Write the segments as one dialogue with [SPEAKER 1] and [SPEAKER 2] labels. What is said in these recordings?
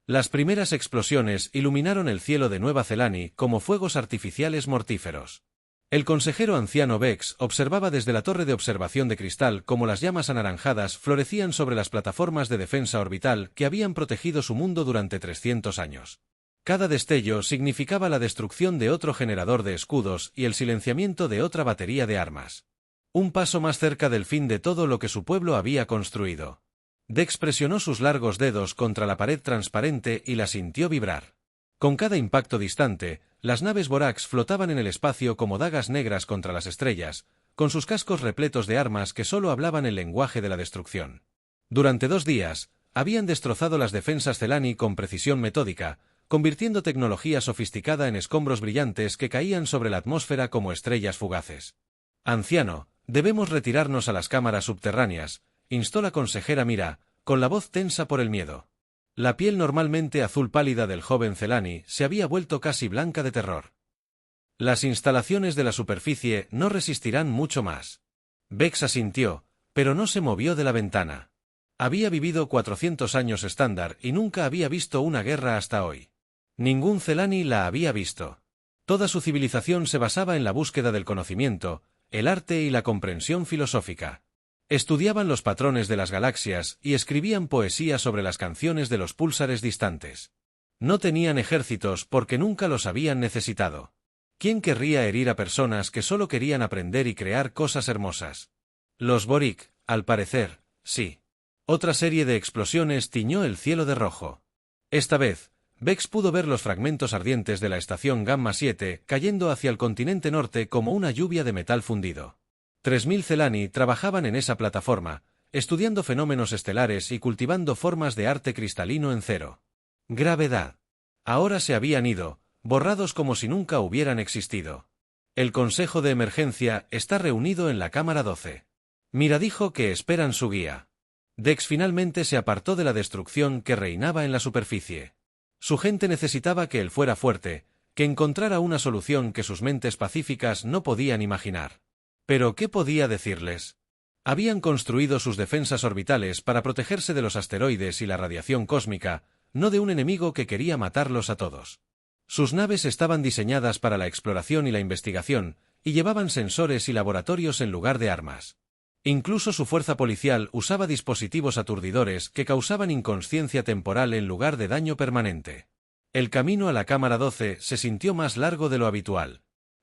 [SPEAKER 1] Las primeras explosiones iluminaron el cielo de Nueva Zelanda como fuegos artificiales mortíferos. El consejero anciano Bex observaba desde la torre de observación de cristal cómo las llamas anaranjadas florecían sobre las plataformas de defensa orbital que habían protegido su mundo durante 300 años. Cada destello significaba la destrucción de otro generador de escudos y el silenciamiento de otra batería de armas. Un paso más cerca del fin de todo lo que su pueblo había construido. Dex presionó sus largos dedos contra la pared transparente y la sintió vibrar. Con cada impacto distante, las naves Borax flotaban en el espacio como dagas negras contra las estrellas, con sus cascos repletos de armas que solo hablaban el lenguaje de la destrucción. Durante 2 días, habían destrozado las defensas Zelani con precisión metódica, convirtiendo tecnología sofisticada en escombros brillantes que caían sobre la atmósfera como estrellas fugaces. «Anciano, debemos retirarnos a las cámaras subterráneas», instó la consejera Mira, con la voz tensa por el miedo. La piel normalmente azul pálida del joven Zelani se había vuelto casi blanca de terror. Las instalaciones de la superficie no resistirán mucho más. Bex asintió, pero no se movió de la ventana. Había vivido 400 años estándar y nunca había visto una guerra hasta hoy. Ningún Zelani la había visto. Toda su civilización se basaba en la búsqueda del conocimiento, el arte y la comprensión filosófica. Estudiaban los patrones de las galaxias y escribían poesía sobre las canciones de los púlsares distantes. No tenían ejércitos porque nunca los habían necesitado. ¿Quién querría herir a personas que solo querían aprender y crear cosas hermosas? Los Boric, al parecer, sí. Otra serie de explosiones tiñó el cielo de rojo. Esta vez, Bex pudo ver los fragmentos ardientes de la estación Gamma 7 cayendo hacia el continente norte como una lluvia de metal fundido. 3000 Zelani trabajaban en esa plataforma, estudiando fenómenos estelares y cultivando formas de arte cristalino en cero gravedad. Ahora se habían ido, borrados como si nunca hubieran existido. El Consejo de Emergencia está reunido en la Cámara 12. Mira dijo que esperan su guía. Dex finalmente se apartó de la destrucción que reinaba en la superficie. Su gente necesitaba que él fuera fuerte, que encontrara una solución que sus mentes pacíficas no podían imaginar. ¿Pero qué podía decirles? Habían construido sus defensas orbitales para protegerse de los asteroides y la radiación cósmica, no de un enemigo que quería matarlos a todos. Sus naves estaban diseñadas para la exploración y la investigación, y llevaban sensores y laboratorios en lugar de armas. Incluso su fuerza policial usaba dispositivos aturdidores que causaban inconsciencia temporal en lugar de daño permanente. El camino a la Cámara 12 se sintió más largo de lo habitual.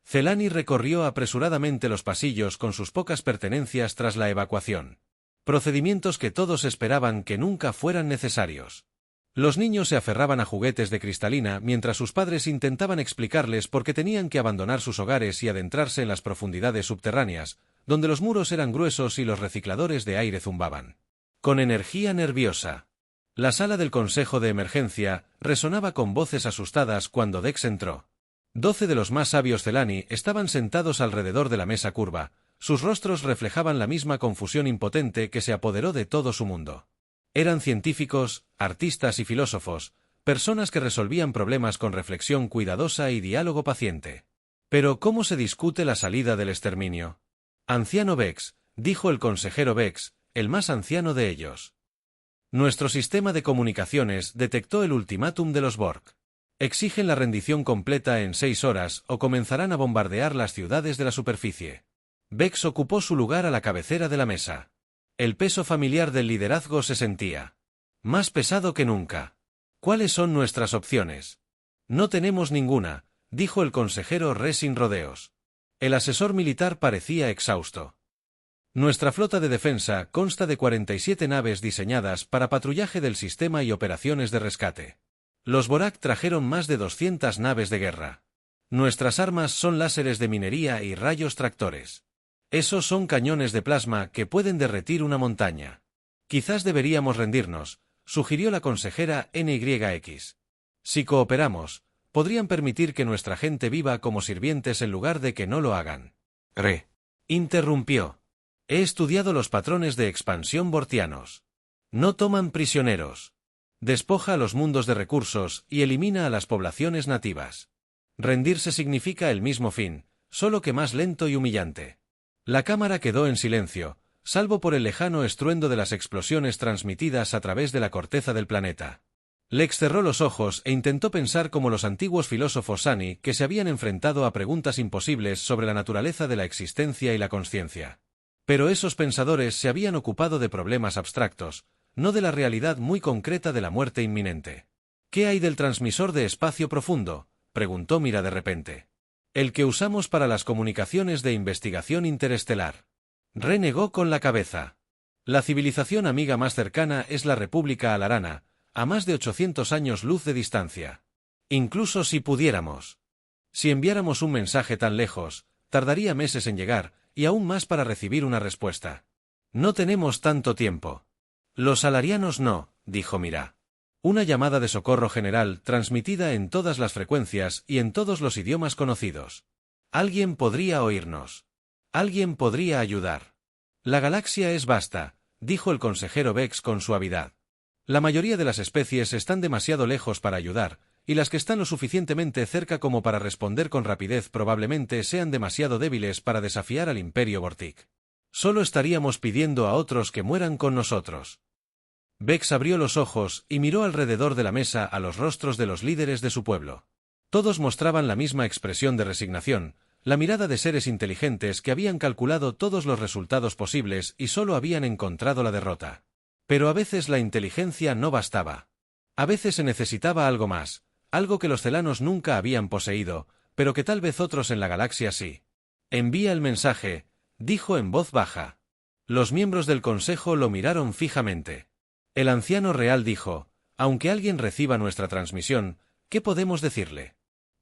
[SPEAKER 1] Zelani recorrió apresuradamente los pasillos con sus pocas pertenencias tras la evacuación. Procedimientos que todos esperaban que nunca fueran necesarios. Los niños se aferraban a juguetes de cristalina mientras sus padres intentaban explicarles por qué tenían que abandonar sus hogares y adentrarse en las profundidades subterráneas, donde los muros eran gruesos y los recicladores de aire zumbaban. Con energía nerviosa. La sala del Consejo de Emergencia resonaba con voces asustadas cuando Dex entró. 12 de los más sabios Zelani estaban sentados alrededor de la mesa curva, sus rostros reflejaban la misma confusión impotente que se apoderó de todo su mundo. Eran científicos, artistas y filósofos, personas que resolvían problemas con reflexión cuidadosa y diálogo paciente. Pero ¿cómo se discute la salida del exterminio? Anciano Bex, dijo el consejero Bex, el más anciano de ellos. Nuestro sistema de comunicaciones detectó el ultimátum de los Borg. Exigen la rendición completa en 6 horas o comenzarán a bombardear las ciudades de la superficie. Bex ocupó su lugar a la cabecera de la mesa. El peso familiar del liderazgo se sentía más pesado que nunca. ¿Cuáles son nuestras opciones? No tenemos ninguna, dijo el consejero Re sin rodeos. El asesor militar parecía exhausto. Nuestra flota de defensa consta de 47 naves diseñadas para patrullaje del sistema y operaciones de rescate. Los Borak trajeron más de 200 naves de guerra. Nuestras armas son láseres de minería y rayos tractores. Esos son cañones de plasma que pueden derretir una montaña. Quizás deberíamos rendirnos, sugirió la consejera NYX. Si cooperamos, podrían permitir que nuestra gente viva como sirvientes en lugar de que no lo hagan. Interrumpió. He estudiado los patrones de expansión bortianos. No toman prisioneros. Despoja a los mundos de recursos y elimina a las poblaciones nativas. Rendirse significa el mismo fin, solo que más lento y humillante. La cámara quedó en silencio, salvo por el lejano estruendo de las explosiones transmitidas a través de la corteza del planeta. Lex cerró los ojos e intentó pensar como los antiguos filósofos Sani que se habían enfrentado a preguntas imposibles sobre la naturaleza de la existencia y la consciencia. Pero esos pensadores se habían ocupado de problemas abstractos, no de la realidad muy concreta de la muerte inminente. ¿Qué hay del transmisor de espacio profundo?, preguntó Mira de repente. El que usamos para las comunicaciones de investigación interestelar. Renegó con la cabeza. La civilización amiga más cercana es la República Alarana, a más de 800 años luz de distancia. Incluso si pudiéramos. Si enviáramos un mensaje tan lejos, tardaría meses en llegar, y aún más para recibir una respuesta. No tenemos tanto tiempo. Los alarianos no, dijo Mira. Una llamada de socorro general transmitida en todas las frecuencias y en todos los idiomas conocidos. Alguien podría oírnos. Alguien podría ayudar. La galaxia es vasta, dijo el consejero Vex con suavidad. La mayoría de las especies están demasiado lejos para ayudar, y las que están lo suficientemente cerca como para responder con rapidez probablemente sean demasiado débiles para desafiar al Imperio Vortic. Solo estaríamos pidiendo a otros que mueran con nosotros. Vex abrió los ojos y miró alrededor de la mesa a los rostros de los líderes de su pueblo. Todos mostraban la misma expresión de resignación, la mirada de seres inteligentes que habían calculado todos los resultados posibles y solo habían encontrado la derrota. Pero a veces la inteligencia no bastaba. A veces se necesitaba algo más, algo que los celanos nunca habían poseído, pero que tal vez otros en la galaxia sí. Envía el mensaje, dijo en voz baja. Los miembros del consejo lo miraron fijamente. El anciano real dijo, aunque alguien reciba nuestra transmisión, ¿qué podemos decirle?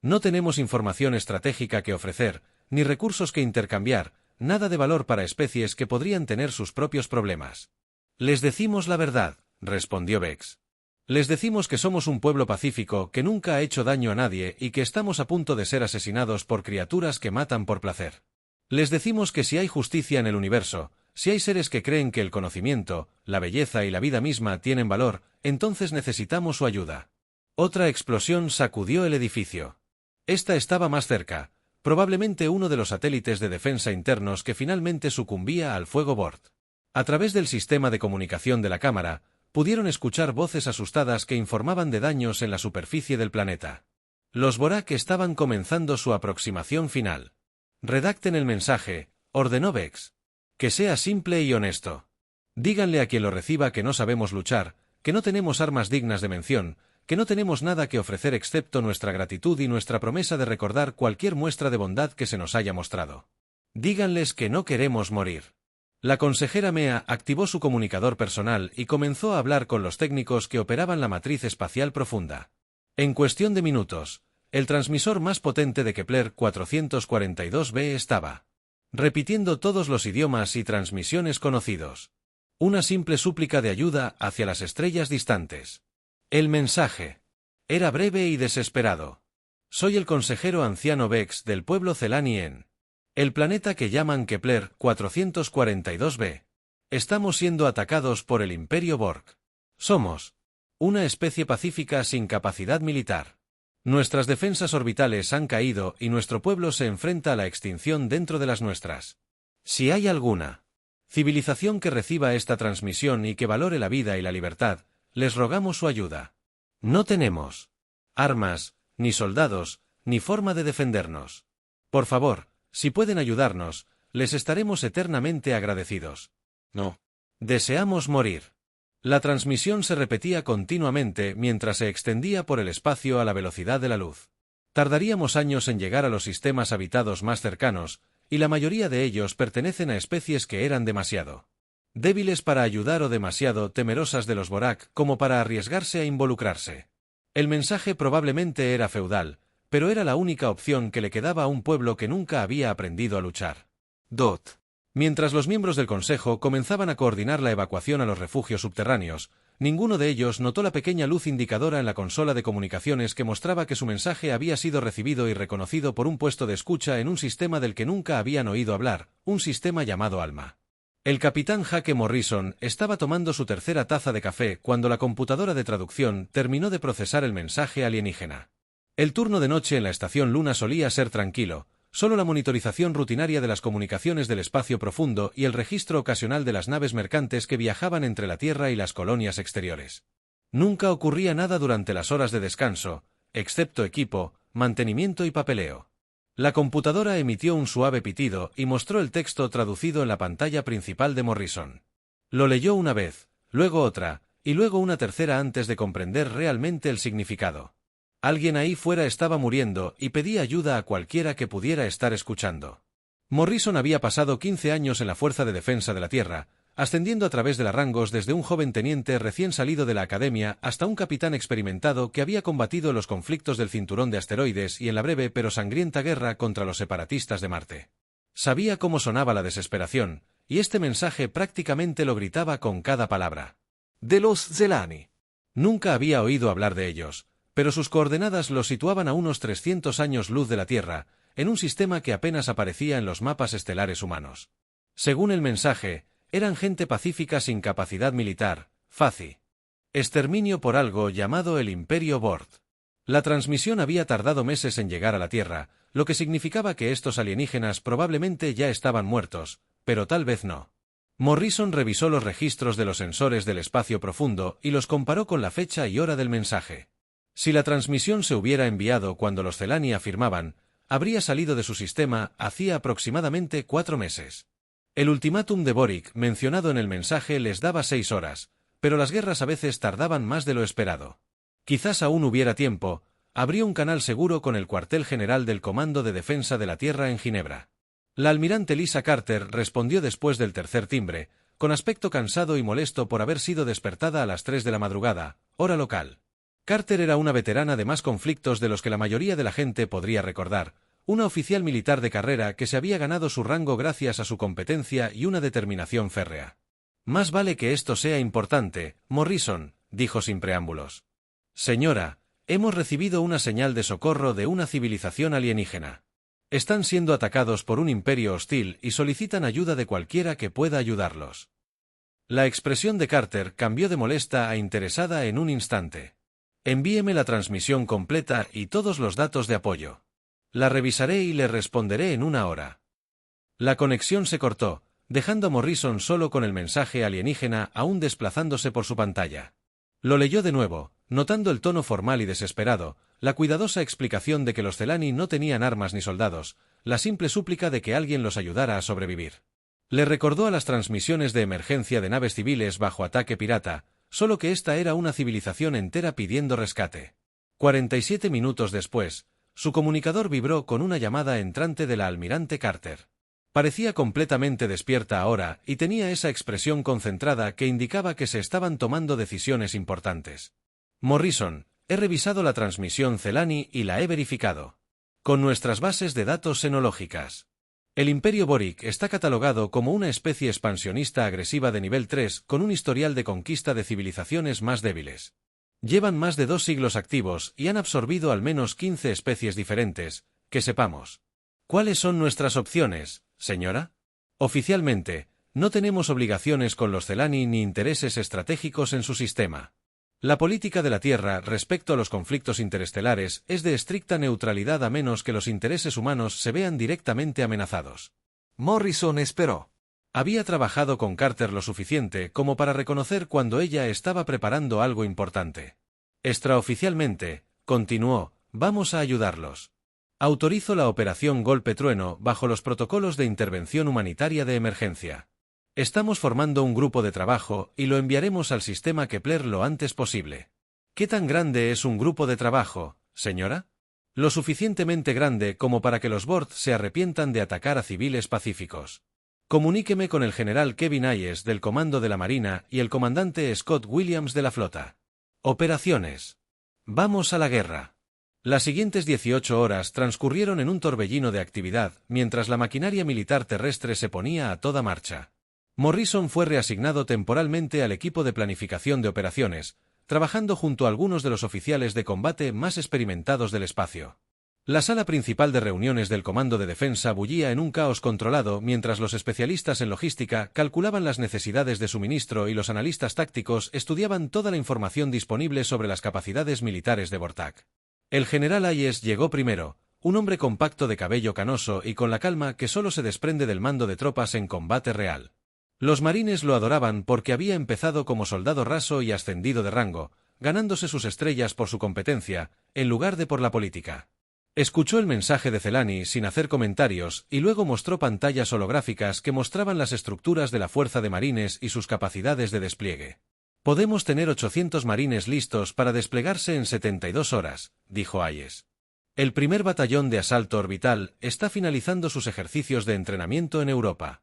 [SPEAKER 1] No tenemos información estratégica que ofrecer, ni recursos que intercambiar, nada de valor para especies que podrían tener sus propios problemas. Les decimos la verdad, respondió Vex. Les decimos que somos un pueblo pacífico que nunca ha hecho daño a nadie y que estamos a punto de ser asesinados por criaturas que matan por placer. Les decimos que si hay justicia en el universo, si hay seres que creen que el conocimiento, la belleza y la vida misma tienen valor, entonces necesitamos su ayuda. Otra explosión sacudió el edificio. Esta estaba más cerca, probablemente uno de los satélites de defensa internos que finalmente sucumbía al fuego Bort. A través del sistema de comunicación de la cámara, pudieron escuchar voces asustadas que informaban de daños en la superficie del planeta. Los Vorak estaban comenzando su aproximación final. Redacten el mensaje, ordenó Vex. Que sea simple y honesto. Díganle a quien lo reciba que no sabemos luchar, que no tenemos armas dignas de mención, que no tenemos nada que ofrecer excepto nuestra gratitud y nuestra promesa de recordar cualquier muestra de bondad que se nos haya mostrado. Díganles que no queremos morir. La consejera Mea activó su comunicador personal y comenzó a hablar con los técnicos que operaban la matriz espacial profunda. En cuestión de minutos, el transmisor más potente de Kepler 442b estaba repitiendo todos los idiomas y transmisiones conocidos. Una simple súplica de ayuda hacia las estrellas distantes. El mensaje era breve y desesperado. Soy el consejero anciano Vex del pueblo Celani en el planeta que llaman Kepler 442b. Estamos siendo atacados por el Imperio Borg. Somos una especie pacífica sin capacidad militar. Nuestras defensas orbitales han caído y nuestro pueblo se enfrenta a la extinción dentro de las nuestras. Si hay alguna civilización que reciba esta transmisión y que valore la vida y la libertad, les rogamos su ayuda. No tenemos armas, ni soldados, ni forma de defendernos. Por favor, si pueden ayudarnos, les estaremos eternamente agradecidos. No. Deseamos morir. La transmisión se repetía continuamente mientras se extendía por el espacio a la velocidad de la luz. Tardaríamos años en llegar a los sistemas habitados más cercanos, y la mayoría de ellos pertenecen a especies que eran demasiado débiles para ayudar o demasiado temerosas de los Vorak como para arriesgarse a involucrarse. El mensaje probablemente era feudal, pero era la única opción que le quedaba a un pueblo que nunca había aprendido a luchar. Mientras los miembros del Consejo comenzaban a coordinar la evacuación a los refugios subterráneos, ninguno de ellos notó la pequeña luz indicadora en la consola de comunicaciones que mostraba que su mensaje había sido recibido y reconocido por un puesto de escucha en un sistema del que nunca habían oído hablar, un sistema llamado Alma. El capitán Jake Morrison estaba tomando su tercera taza de café cuando la computadora de traducción terminó de procesar el mensaje alienígena. El turno de noche en la estación Luna solía ser tranquilo, solo la monitorización rutinaria de las comunicaciones del espacio profundo y el registro ocasional de las naves mercantes que viajaban entre la Tierra y las colonias exteriores. Nunca ocurría nada durante las horas de descanso, excepto equipo, mantenimiento y papeleo. La computadora emitió un suave pitido y mostró el texto traducido en la pantalla principal de Morrison. Lo leyó una vez, luego otra, y luego una tercera antes de comprender realmente el significado. Alguien ahí fuera estaba muriendo y pedía ayuda a cualquiera que pudiera estar escuchando. Morrison había pasado 15 años en la Fuerza de Defensa de la Tierra, ascendiendo a través de los rangos desde un joven teniente recién salido de la academia hasta un capitán experimentado que había combatido los conflictos del cinturón de asteroides y en la breve pero sangrienta guerra contra los separatistas de Marte. Sabía cómo sonaba la desesperación, y este mensaje prácticamente lo gritaba con cada palabra. De los Zelani. Nunca había oído hablar de ellos, pero sus coordenadas los situaban a unos 300 años luz de la Tierra, en un sistema que apenas aparecía en los mapas estelares humanos. Según el mensaje, eran gente pacífica sin capacidad militar, FACI. Exterminio por algo llamado el Imperio Bord. La transmisión había tardado meses en llegar a la Tierra, lo que significaba que estos alienígenas probablemente ya estaban muertos, pero tal vez no. Morrison revisó los registros de los sensores del espacio profundo y los comparó con la fecha y hora del mensaje. Si la transmisión se hubiera enviado cuando los Zelani afirmaban, habría salido de su sistema hacía aproximadamente 4 meses. El ultimátum de Boric mencionado en el mensaje les daba 6 horas, pero las guerras a veces tardaban más de lo esperado. Quizás aún hubiera tiempo, abrió un canal seguro con el cuartel general del Comando de Defensa de la Tierra en Ginebra. La almirante Lisa Carter respondió después del tercer timbre, con aspecto cansado y molesto por haber sido despertada a las 3 de la madrugada, hora local. Carter era una veterana de más conflictos de los que la mayoría de la gente podría recordar, una oficial militar de carrera que se había ganado su rango gracias a su competencia y una determinación férrea. Más vale que esto sea importante, Morrison, dijo sin preámbulos. Señora, hemos recibido una señal de socorro de una civilización alienígena. Están siendo atacados por un imperio hostil y solicitan ayuda de cualquiera que pueda ayudarlos. La expresión de Carter cambió de molesta a interesada en un instante. Envíeme la transmisión completa y todos los datos de apoyo. La revisaré y le responderé en 1 hora. La conexión se cortó, dejando a Morrison solo con el mensaje alienígena aún desplazándose por su pantalla. Lo leyó de nuevo, notando el tono formal y desesperado, la cuidadosa explicación de que los Zelani no tenían armas ni soldados, la simple súplica de que alguien los ayudara a sobrevivir. Le recordó a las transmisiones de emergencia de naves civiles bajo ataque pirata, solo que esta era una civilización entera pidiendo rescate. 47 minutos después, su comunicador vibró con una llamada entrante de la almirante Carter. Parecía completamente despierta ahora y tenía esa expresión concentrada que indicaba que se estaban tomando decisiones importantes. Morrison, he revisado la transmisión Zelani y la he verificado. Con nuestras bases de datos xenológicas. El Imperio Boric está catalogado como una especie expansionista agresiva de nivel 3 con un historial de conquista de civilizaciones más débiles. Llevan más de 2 siglos activos y han absorbido al menos 15 especies diferentes, que sepamos. ¿Cuáles son nuestras opciones, señora? Oficialmente, no tenemos obligaciones con los Zelani ni intereses estratégicos en su sistema. La política de la Tierra respecto a los conflictos interestelares es de estricta neutralidad a menos que los intereses humanos se vean directamente amenazados. Morrison esperó. Había trabajado con Carter lo suficiente como para reconocer cuando ella estaba preparando algo importante. Extraoficialmente, continuó, vamos a ayudarlos. Autorizo la operación Golpe Trueno bajo los protocolos de intervención humanitaria de emergencia. Estamos formando un grupo de trabajo y lo enviaremos al sistema Kepler lo antes posible. ¿Qué tan grande es un grupo de trabajo, señora? Lo suficientemente grande como para que los Bord se arrepientan de atacar a civiles pacíficos. Comuníqueme con el general Kevin Hayes del Comando de la Marina y el comandante Scott Williams de la Flota. Operaciones. Vamos a la guerra. Las siguientes 18 horas transcurrieron en un torbellino de actividad, mientras la maquinaria militar terrestre se ponía a toda marcha. Morrison fue reasignado temporalmente al equipo de planificación de operaciones, trabajando junto a algunos de los oficiales de combate más experimentados del espacio. La sala principal de reuniones del Comando de Defensa bullía en un caos controlado mientras los especialistas en logística calculaban las necesidades de suministro y los analistas tácticos estudiaban toda la información disponible sobre las capacidades militares de Vortak. El general Hayes llegó primero, un hombre compacto de cabello canoso y con la calma que solo se desprende del mando de tropas en combate real. Los marines lo adoraban porque había empezado como soldado raso y ascendido de rango, ganándose sus estrellas por su competencia, en lugar de por la política. Escuchó el mensaje de Celani sin hacer comentarios y luego mostró pantallas holográficas que mostraban las estructuras de la Fuerza de Marines y sus capacidades de despliegue. «Podemos tener 800 marines listos para desplegarse en 72 horas», dijo Hayes. «El primer batallón de asalto orbital está finalizando sus ejercicios de entrenamiento en Europa.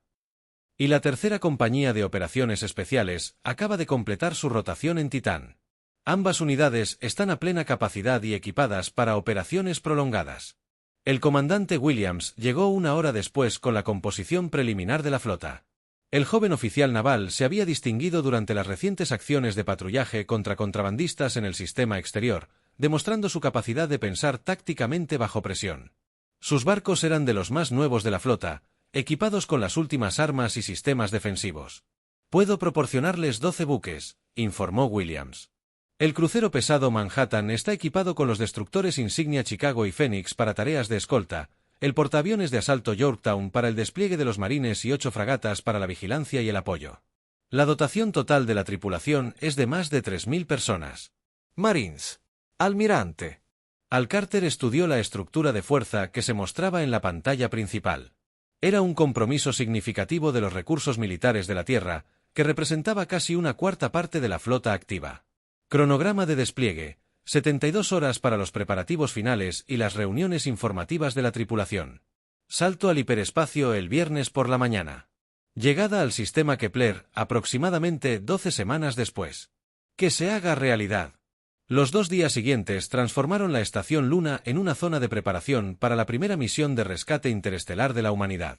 [SPEAKER 1] Y la tercera compañía de operaciones especiales acaba de completar su rotación en Titán. Ambas unidades están a plena capacidad y equipadas para operaciones prolongadas». El comandante Williams llegó una hora después con la composición preliminar de la flota. El joven oficial naval se había distinguido durante las recientes acciones de patrullaje contra contrabandistas en el sistema exterior, demostrando su capacidad de pensar tácticamente bajo presión. Sus barcos eran de los más nuevos de la flota, equipados con las últimas armas y sistemas defensivos. «Puedo proporcionarles 12 buques», informó Williams. El crucero pesado Manhattan está equipado con los destructores insignia Chicago y Phoenix para tareas de escolta, el portaaviones de asalto Yorktown para el despliegue de los marines y 8 fragatas para la vigilancia y el apoyo. La dotación total de la tripulación es de más de 3.000 personas. «Marines. Almirante». Al Carter estudió la estructura de fuerza que se mostraba en la pantalla principal. Era un compromiso significativo de los recursos militares de la Tierra, que representaba casi una cuarta parte de la flota activa. Cronograma de despliegue: 72 horas para los preparativos finales y las reuniones informativas de la tripulación. Salto al hiperespacio el viernes por la mañana. Llegada al sistema Kepler aproximadamente 12 semanas después. Que se haga realidad. Los 2 días siguientes transformaron la estación Luna en una zona de preparación para la primera misión de rescate interestelar de la humanidad.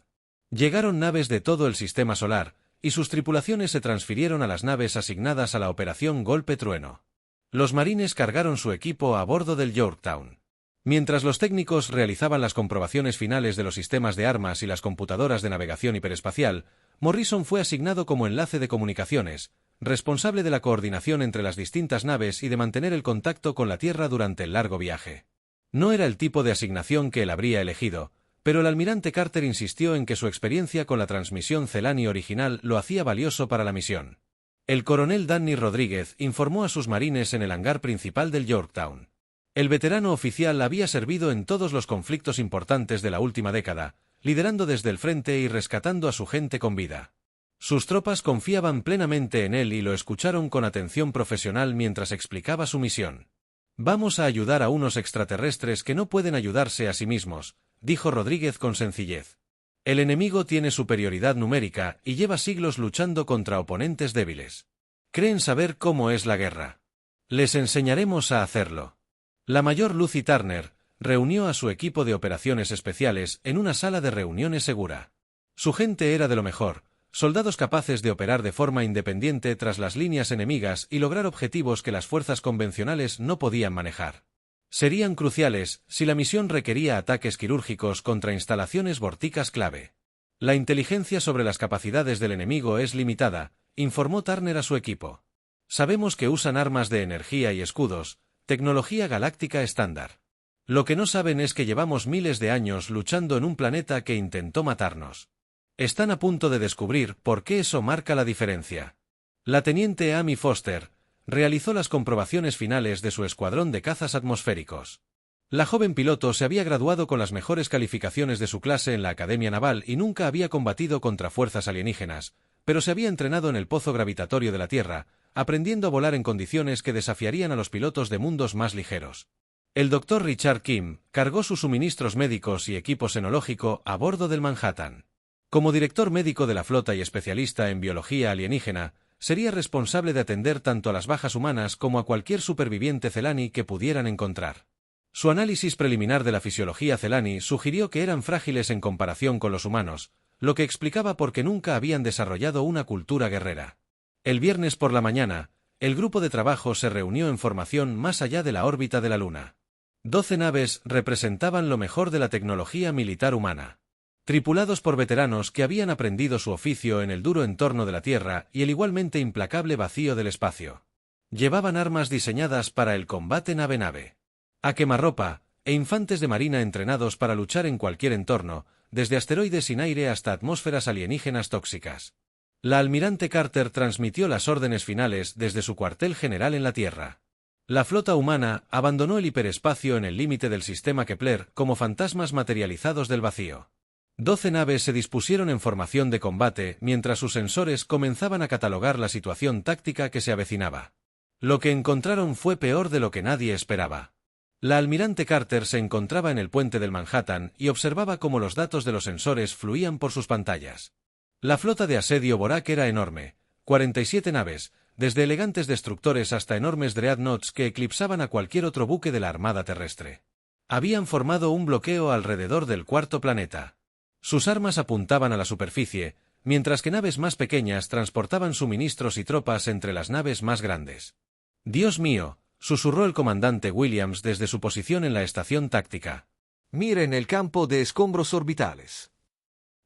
[SPEAKER 1] Llegaron naves de todo el sistema solar, y sus tripulaciones se transfirieron a las naves asignadas a la operación Golpe Trueno. Los marines cargaron su equipo a bordo del Yorktown. Mientras los técnicos realizaban las comprobaciones finales de los sistemas de armas y las computadoras de navegación hiperespacial, Morrison fue asignado como enlace de comunicaciones, responsable de la coordinación entre las distintas naves y de mantener el contacto con la Tierra durante el largo viaje. No era el tipo de asignación que él habría elegido, pero el almirante Carter insistió en que su experiencia con la transmisión Celani original lo hacía valioso para la misión. El coronel Danny Rodríguez informó a sus marines en el hangar principal del Yorktown. El veterano oficial había servido en todos los conflictos importantes de la última década, liderando desde el frente y rescatando a su gente con vida. Sus tropas confiaban plenamente en él y lo escucharon con atención profesional mientras explicaba su misión. «Vamos a ayudar a unos extraterrestres que no pueden ayudarse a sí mismos», dijo Rodríguez con sencillez. «El enemigo tiene superioridad numérica y lleva siglos luchando contra oponentes débiles. Creen saber cómo es la guerra. Les enseñaremos a hacerlo». La mayor Lucy Turner reunió a su equipo de operaciones especiales en una sala de reuniones segura. Su gente era de lo mejor, soldados capaces de operar de forma independiente tras las líneas enemigas y lograr objetivos que las fuerzas convencionales no podían manejar. Serían cruciales si la misión requería ataques quirúrgicos contra instalaciones vorticas clave. «La inteligencia sobre las capacidades del enemigo es limitada», informó Turner a su equipo. «Sabemos que usan armas de energía y escudos, tecnología galáctica estándar. Lo que no saben es que llevamos miles de años luchando en un planeta que intentó matarnos. Están a punto de descubrir por qué eso marca la diferencia». La teniente Amy Foster realizó las comprobaciones finales de su escuadrón de cazas atmosféricos. La joven piloto se había graduado con las mejores calificaciones de su clase en la Academia Naval y nunca había combatido contra fuerzas alienígenas, pero se había entrenado en el pozo gravitatorio de la Tierra, aprendiendo a volar en condiciones que desafiarían a los pilotos de mundos más ligeros. El Dr. Richard Kim cargó sus suministros médicos y equipo xenológico a bordo del Manhattan. Como director médico de la flota y especialista en biología alienígena, sería responsable de atender tanto a las bajas humanas como a cualquier superviviente Celani que pudieran encontrar. Su análisis preliminar de la fisiología Celani sugirió que eran frágiles en comparación con los humanos, lo que explicaba por qué nunca habían desarrollado una cultura guerrera. El viernes por la mañana, el grupo de trabajo se reunió en formación más allá de la órbita de la Luna. 12 naves representaban lo mejor de la tecnología militar humana. Tripulados por veteranos que habían aprendido su oficio en el duro entorno de la Tierra y el igualmente implacable vacío del espacio. Llevaban armas diseñadas para el combate nave-nave. A quemarropa, e infantes de marina entrenados para luchar en cualquier entorno, desde asteroides sin aire hasta atmósferas alienígenas tóxicas. La almirante Carter transmitió las órdenes finales desde su cuartel general en la Tierra. La flota humana abandonó el hiperespacio en el límite del sistema Kepler como fantasmas materializados del vacío. 12 naves se dispusieron en formación de combate mientras sus sensores comenzaban a catalogar la situación táctica que se avecinaba. Lo que encontraron fue peor de lo que nadie esperaba. La almirante Carter se encontraba en el puente del Manhattan y observaba cómo los datos de los sensores fluían por sus pantallas. La flota de asedio Borak era enorme, 47 naves, desde elegantes destructores hasta enormes dreadnoughts que eclipsaban a cualquier otro buque de la Armada terrestre. Habían formado un bloqueo alrededor del cuarto planeta. Sus armas apuntaban a la superficie, mientras que naves más pequeñas transportaban suministros y tropas entre las naves más grandes. «Dios mío», susurró el comandante Williams desde su posición en la estación táctica.
[SPEAKER 2] «Miren el campo de escombros orbitales».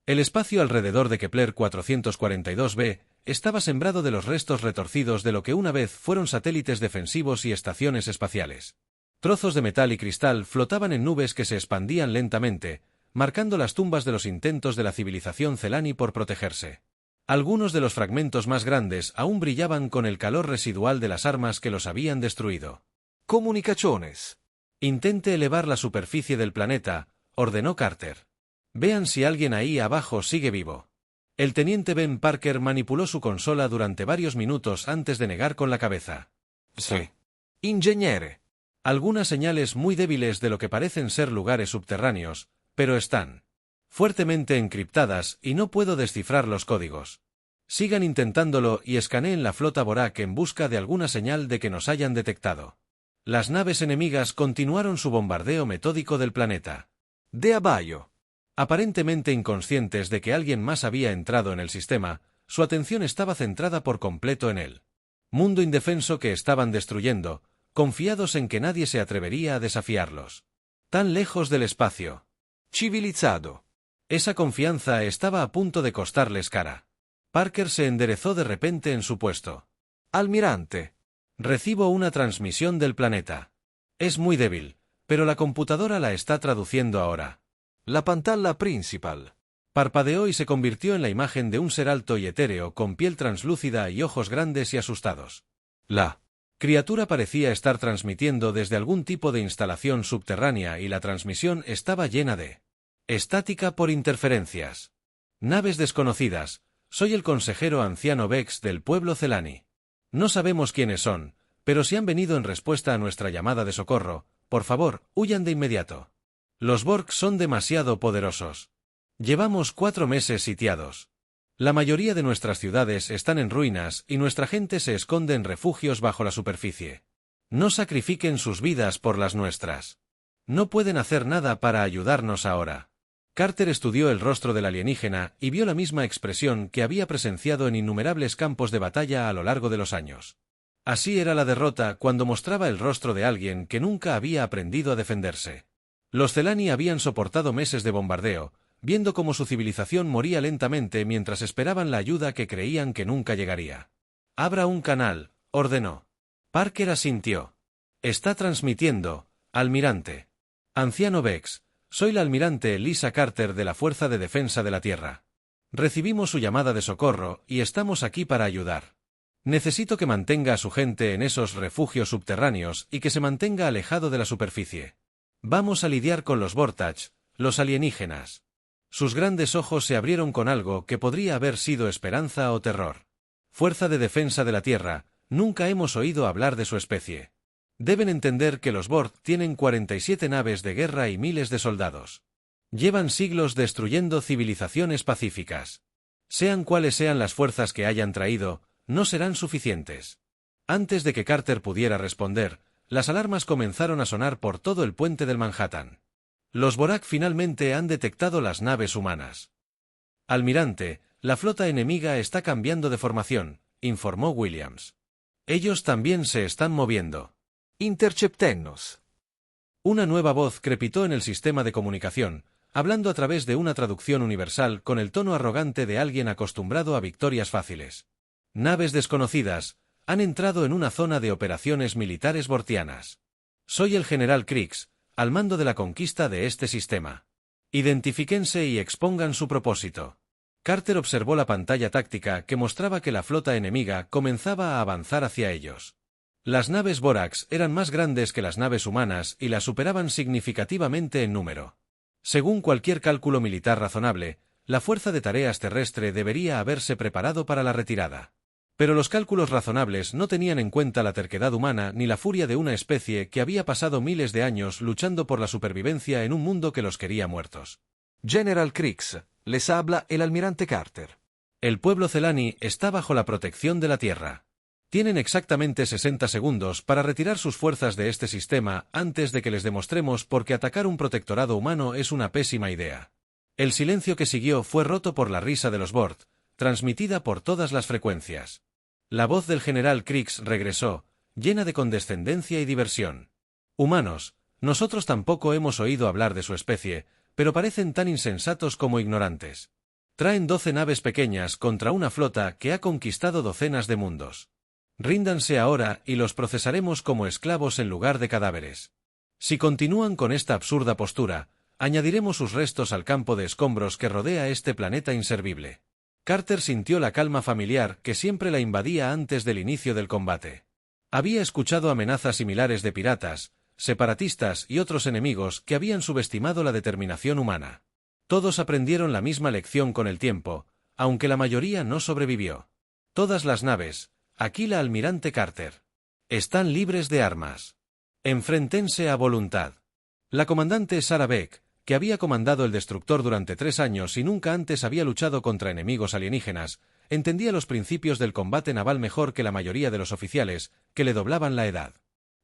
[SPEAKER 1] El espacio alrededor de Kepler 442b estaba sembrado de los restos retorcidos de lo que una vez fueron satélites defensivos y estaciones espaciales. Trozos de metal y cristal flotaban en nubes que se expandían lentamente, marcando las tumbas de los intentos de la civilización Celani por protegerse. Algunos de los fragmentos más grandes aún brillaban con el calor residual de las armas que los habían destruido.
[SPEAKER 2] «Comunicaciones».
[SPEAKER 1] «Intente elevar la superficie del planeta», ordenó Carter. «Vean si alguien ahí abajo sigue vivo». El teniente Ben Parker manipuló su consola durante varios minutos antes de negar con la cabeza.
[SPEAKER 2] «Sí. Ingegnere».
[SPEAKER 1] Algunas señales muy débiles de lo que parecen ser lugares subterráneos, pero están fuertemente encriptadas y no puedo descifrar los códigos. Sigan intentándolo y escaneen la flota Borak en busca de alguna señal de que nos hayan detectado. Las naves enemigas continuaron su bombardeo metódico del planeta.
[SPEAKER 2] De abajo.
[SPEAKER 1] Aparentemente inconscientes de que alguien más había entrado en el sistema, su atención estaba centrada por completo en él. Mundo indefenso que estaban destruyendo, confiados en que nadie se atrevería a desafiarlos. Tan lejos del espacio.
[SPEAKER 2] Civilizado.
[SPEAKER 1] Esa confianza estaba a punto de costarles cara. Parker se enderezó de repente en su puesto.
[SPEAKER 2] Almirante.
[SPEAKER 1] Recibo una transmisión del planeta. Es muy débil, pero la computadora la está traduciendo ahora.
[SPEAKER 2] La pantalla principal.
[SPEAKER 1] Parpadeó y se convirtió en la imagen de un ser alto y etéreo con piel translúcida y ojos grandes y asustados. La criatura parecía estar transmitiendo desde algún tipo de instalación subterránea y la transmisión estaba llena de estática por interferencias. Naves desconocidas, soy el consejero anciano Vex del pueblo Celani. No sabemos quiénes son, pero si han venido en respuesta a nuestra llamada de socorro, por favor, huyan de inmediato. Los Borg son demasiado poderosos. Llevamos 4 meses sitiados. La mayoría de nuestras ciudades están en ruinas y nuestra gente se esconde en refugios bajo la superficie. No sacrifiquen sus vidas por las nuestras. No pueden hacer nada para ayudarnos ahora. Carter estudió el rostro del alienígena y vio la misma expresión que había presenciado en innumerables campos de batalla a lo largo de los años. Así era la derrota cuando mostraba el rostro de alguien que nunca había aprendido a defenderse. Los Celani habían soportado meses de bombardeo, viendo cómo su civilización moría lentamente mientras esperaban la ayuda que creían que nunca llegaría. «Abra un canal», ordenó. Parker asintió. «Está transmitiendo, almirante. Anciano Vex, soy la almirante Lisa Carter de la Fuerza de Defensa de la Tierra. Recibimos su llamada de socorro y estamos aquí para ayudar. Necesito que mantenga a su gente en esos refugios subterráneos y que se mantenga alejado de la superficie. Vamos a lidiar con los Vortach, los alienígenas». Sus grandes ojos se abrieron con algo que podría haber sido esperanza o terror. Fuerza de Defensa de la Tierra, nunca hemos oído hablar de su especie. Deben entender que los Borg tienen 47 naves de guerra y miles de soldados. Llevan siglos destruyendo civilizaciones pacíficas. Sean cuales sean las fuerzas que hayan traído, no serán suficientes. Antes de que Carter pudiera responder, las alarmas comenzaron a sonar por todo el puente del Manhattan. Los Borak finalmente han detectado las naves humanas. «Almirante, la flota enemiga está cambiando de formación», informó Williams. «Ellos también se están moviendo».
[SPEAKER 2] «Interceptennos».
[SPEAKER 1] Una nueva voz crepitó en el sistema de comunicación, hablando a través de una traducción universal con el tono arrogante de alguien acostumbrado a victorias fáciles. «Naves desconocidas han entrado en una zona de operaciones militares bortianas. Soy el general Kriegs, al mando de la conquista de este sistema. Identifíquense y expongan su propósito». Carter observó la pantalla táctica que mostraba que la flota enemiga comenzaba a avanzar hacia ellos. Las naves Borax eran más grandes que las naves humanas y las superaban significativamente en número. Según cualquier cálculo militar razonable, la fuerza de tareas terrestre debería haberse preparado para la retirada. Pero los cálculos razonables no tenían en cuenta la terquedad humana ni la furia de una especie que había pasado miles de años luchando por la supervivencia en un mundo que los quería muertos.
[SPEAKER 2] General Krix, les habla el almirante Carter.
[SPEAKER 1] El pueblo Celani está bajo la protección de la Tierra. Tienen exactamente 60 segundos para retirar sus fuerzas de este sistema antes de que les demostremos por qué atacar un protectorado humano es una pésima idea. El silencio que siguió fue roto por la risa de los Bort, transmitida por todas las frecuencias. La voz del general Krix regresó, llena de condescendencia y diversión. Humanos, nosotros tampoco hemos oído hablar de su especie, pero parecen tan insensatos como ignorantes. Traen 12 naves pequeñas contra una flota que ha conquistado docenas de mundos. Ríndanse ahora y los procesaremos como esclavos en lugar de cadáveres. Si continúan con esta absurda postura, añadiremos sus restos al campo de escombros que rodea este planeta inservible. Carter sintió la calma familiar que siempre la invadía antes del inicio del combate. Había escuchado amenazas similares de piratas, separatistas y otros enemigos que habían subestimado la determinación humana. Todos aprendieron la misma lección con el tiempo, aunque la mayoría no sobrevivió. Todas las naves, aquí la almirante Carter, están libres de armas. Enfréntense a voluntad. La comandante Sarah Beck, que había comandado el destructor durante 3 años y nunca antes había luchado contra enemigos alienígenas, entendía los principios del combate naval mejor que la mayoría de los oficiales, que le doblaban la edad.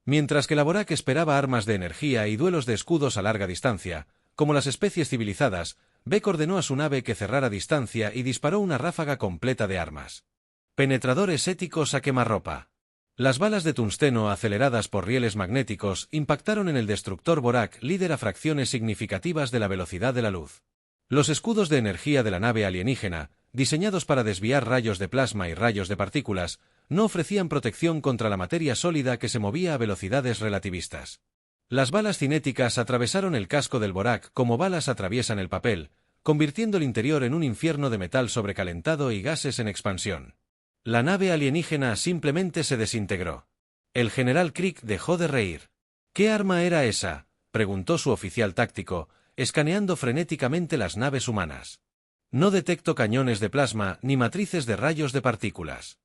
[SPEAKER 1] Mientras que la Borak esperaba armas de energía y duelos de escudos a larga distancia, como las especies civilizadas, Beck ordenó a su nave que cerrara distancia y disparó una ráfaga completa de armas. Penetradores éticos a quemarropa. Las balas de tungsteno aceleradas por rieles magnéticos impactaron en el destructor Borak, líder a fracciones significativas de la velocidad de la luz. Los escudos de energía de la nave alienígena, diseñados para desviar rayos de plasma y rayos de partículas, no ofrecían protección contra la materia sólida que se movía a velocidades relativistas. Las balas cinéticas atravesaron el casco del Borak como balas atraviesan el papel, convirtiendo el interior en un infierno de metal sobrecalentado y gases en expansión. La nave alienígena simplemente se desintegró. El general Crick dejó de reír. ¿Qué arma era esa?, preguntó su oficial táctico, escaneando frenéticamente las naves humanas. No detecto cañones de plasma ni matrices de rayos de partículas.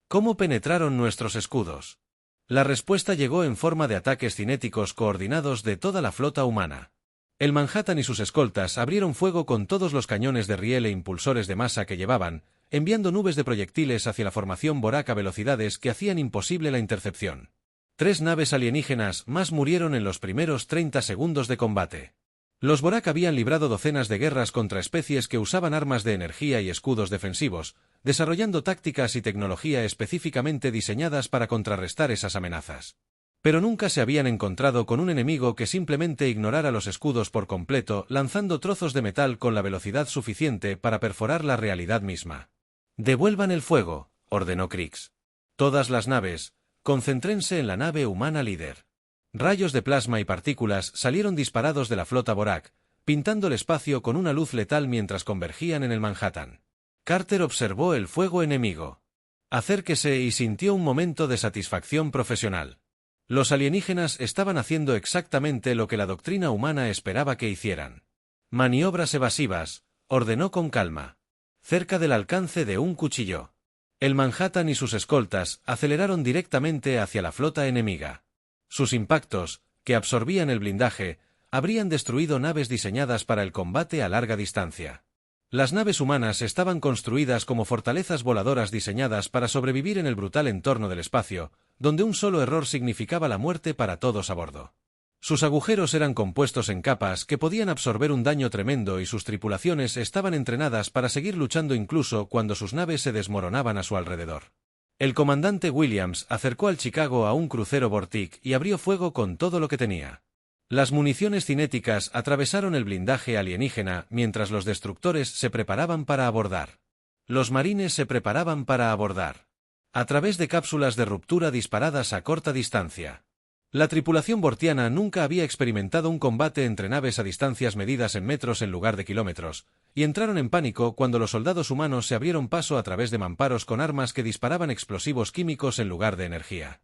[SPEAKER 1] ¿Cómo penetraron nuestros escudos? La respuesta llegó en forma de ataques cinéticos coordinados de toda la flota humana. El Manhattan y sus escoltas abrieron fuego con todos los cañones de riel e impulsores de masa que llevaban, enviando nubes de proyectiles hacia la formación Borak a velocidades que hacían imposible la intercepción. 3 naves alienígenas más murieron en los primeros 30 segundos de combate. Los Borak habían librado docenas de guerras contra especies que usaban armas de energía y escudos defensivos, desarrollando tácticas y tecnología específicamente diseñadas para contrarrestar esas amenazas. Pero nunca se habían encontrado con un enemigo que simplemente ignorara los escudos por completo, lanzando trozos de metal con la velocidad suficiente para perforar la realidad misma. «Devuelvan el fuego», ordenó Krix. «Todas las naves, concéntrense en la nave humana líder». Rayos de plasma y partículas salieron disparados de la flota Borak, pintando el espacio con una luz letal mientras convergían en el Manhattan. Carter observó el fuego enemigo. Acérquese y sintió un momento de satisfacción profesional. Los alienígenas estaban haciendo exactamente lo que la doctrina humana esperaba que hicieran. «Maniobras evasivas», ordenó con calma. Cerca del alcance de un cuchillo. El Manhattan y sus escoltas aceleraron directamente hacia la flota enemiga. Sus impactos, que absorbían el blindaje, habrían destruido naves diseñadas para el combate a larga distancia. Las naves humanas estaban construidas como fortalezas voladoras diseñadas para sobrevivir en el brutal entorno del espacio, donde un solo error significaba la muerte para todos a bordo. Sus agujeros eran compuestos en capas que podían absorber un daño tremendo y sus tripulaciones estaban entrenadas para seguir luchando incluso cuando sus naves se desmoronaban a su alrededor. El comandante Williams acercó al Chicago a un crucero Vortic y abrió fuego con todo lo que tenía. Las municiones cinéticas atravesaron el blindaje alienígena mientras los destructores se preparaban para abordar. Los marines se preparaban para abordar. A través de cápsulas de ruptura disparadas a corta distancia. La tripulación bortiana nunca había experimentado un combate entre naves a distancias medidas en metros en lugar de kilómetros, y entraron en pánico cuando los soldados humanos se abrieron paso a través de mamparos con armas que disparaban explosivos químicos en lugar de energía.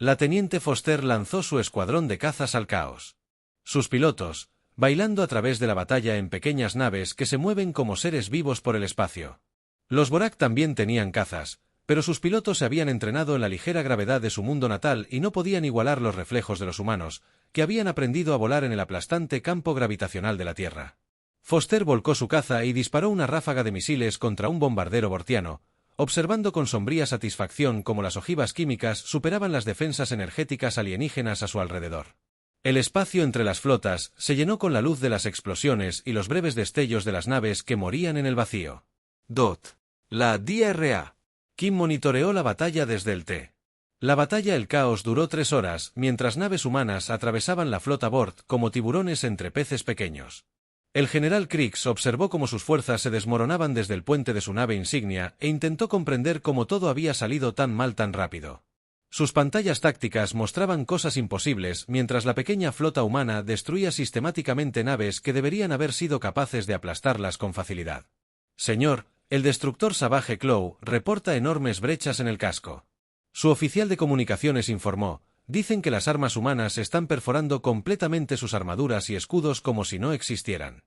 [SPEAKER 1] La teniente Foster lanzó su escuadrón de cazas al caos. Sus pilotos, bailando a través de la batalla en pequeñas naves que se mueven como seres vivos por el espacio. Los Borak también tenían cazas, pero sus pilotos se habían entrenado en la ligera gravedad de su mundo natal y no podían igualar los reflejos de los humanos, que habían aprendido a volar en el aplastante campo gravitacional de la Tierra. Foster volcó su caza y disparó una ráfaga de misiles contra un bombardero bortiano, observando con sombría satisfacción cómo las ojivas químicas superaban las defensas energéticas alienígenas a su alrededor. El espacio entre las flotas se llenó con la luz de las explosiones y los breves destellos de las naves que morían en el vacío.
[SPEAKER 2] DOT. La DRA.
[SPEAKER 1] Kim monitoreó la batalla desde el T. La batalla El Caos duró 3 horas, mientras naves humanas atravesaban la flota Bort como tiburones entre peces pequeños. El general Kriegs observó cómo sus fuerzas se desmoronaban desde el puente de su nave insignia e intentó comprender cómo todo había salido tan mal tan rápido. Sus pantallas tácticas mostraban cosas imposibles mientras la pequeña flota humana destruía sistemáticamente naves que deberían haber sido capaces de aplastarlas con facilidad. Señor, el destructor Savage Claw reporta enormes brechas en el casco. Su oficial de comunicaciones informó: dicen que las armas humanas están perforando completamente sus armaduras y escudos como si no existieran.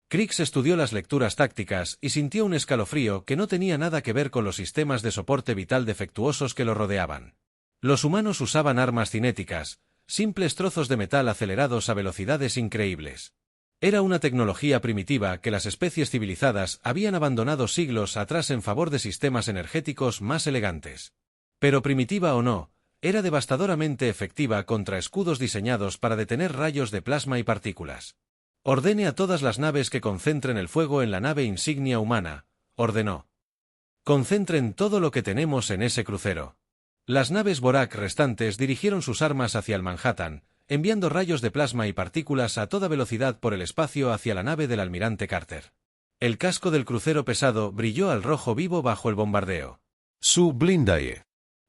[SPEAKER 1] Kriegs estudió las lecturas tácticas y sintió un escalofrío que no tenía nada que ver con los sistemas de soporte vital defectuosos que lo rodeaban. Los humanos usaban armas cinéticas, simples trozos de metal acelerados a velocidades increíbles. Era una tecnología primitiva que las especies civilizadas habían abandonado siglos atrás en favor de sistemas energéticos más elegantes. Pero primitiva o no, era devastadoramente efectiva contra escudos diseñados para detener rayos de plasma y partículas. Ordene a todas las naves que concentren el fuego en la nave insignia humana, ordenó. Concentren todo lo que tenemos en ese crucero. Las naves Borak restantes dirigieron sus armas hacia el Manhattan, enviando rayos de plasma y partículas a toda velocidad por el espacio hacia la nave del almirante Carter. El casco del crucero pesado brilló al rojo vivo bajo el bombardeo.
[SPEAKER 3] Su blindaje.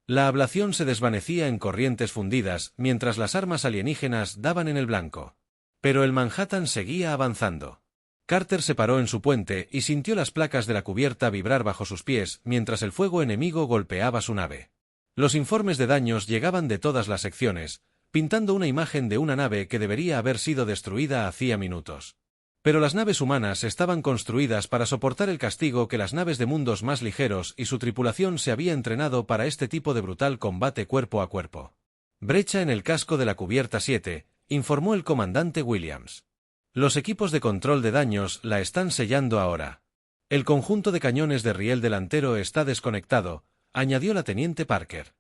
[SPEAKER 1] La ablación se desvanecía en corrientes fundidas mientras las armas alienígenas daban en el blanco. Pero el Manhattan seguía avanzando. Carter se paró en su puente y sintió las placas de la cubierta vibrar bajo sus pies mientras el fuego enemigo golpeaba su nave. Los informes de daños llegaban de todas las secciones, pintando una imagen de una nave que debería haber sido destruida hacía minutos. Pero las naves humanas estaban construidas para soportar el castigo que las naves de mundos más ligeros y su tripulación se había entrenado para este tipo de brutal combate cuerpo a cuerpo. Brecha en el casco de la cubierta 7, informó el comandante Williams. Los equipos de control de daños la están sellando ahora. El conjunto de cañones de riel delantero está desconectado, añadió la teniente Parker.